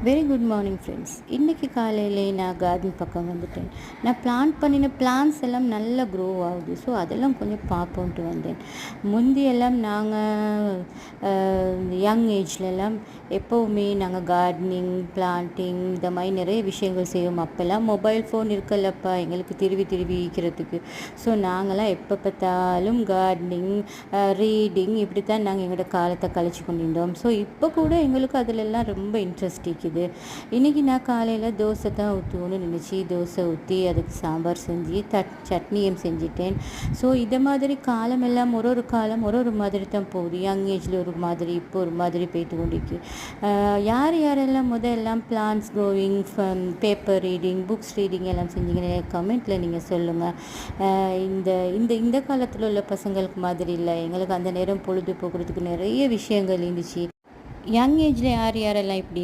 Very good morning friends. இன்றைக்கி காலையிலே நான் கார்டன் பக்கம் வந்துட்டேன். நான் பிளான் பண்ணின பிளான்ஸ் எல்லாம் நல்லா க்ரோ ஆகுது. ஸோ அதெல்லாம் கொஞ்சம் பார்ப்போன்ட்டு வந்தேன். முந்தியெல்லாம் நாங்கள் யங் ஏஜ்லலாம் எப்போவுமே நாங்கள் கார்டனிங், பிளான்டிங் இந்த மாதிரி நிறைய விஷயங்கள் செய்வோம். அப்போல்லாம் மொபைல் ஃபோன் இருக்கல்லப்பா எங்களுக்கு திருவி திருவி ஈக்கிறதுக்கு. ஸோ நாங்களாம் எப்போ பார்த்தாலும் கார்டனிங், ரீடிங் இப்படி தான் நாங்கள் எங்களோட காலத்தை கழிச்சு கொண்டிருந்தோம். ஸோ இப்போ கூட எங்களுக்கு அதிலெல்லாம் ரொம்ப இன்ட்ரெஸ்ட் இருக்குது. இன்றைக்கி நான் காலையில் தோசை தான் ஊற்றுவோன்னு நினச்சி தோசை ஊற்றி அதுக்கு சாம்பார் செஞ்சு சட்னியும் செஞ்சிட்டேன். ஸோ இதை மாதிரி காலமெல்லாம் ஒரு காலம் ஒரு மாதிரி தான் போகுது. யங் ஏஜில் ஒரு மாதிரி, இப்போ ஒரு மாதிரி போய்ட்டு கொண்டிருக்கு. யாரெல்லாம் எல்லாம் plants growing, paper reading, books reading எல்லாம் செஞ்சீங்கன்னு கமெண்ட்டில் நீங்கள் சொல்லுங்கள். இந்த இந்த இந்த காலத்தில் உள்ள பசங்களுக்கு மாதிரி இல்லை. எங்களுக்கு அந்த நேரம் பொழுது போக்குறதுக்கு நிறைய விஷயங்கள் இருந்துச்சு. யங் ஏஜில் யாரெல்லாம் இப்படி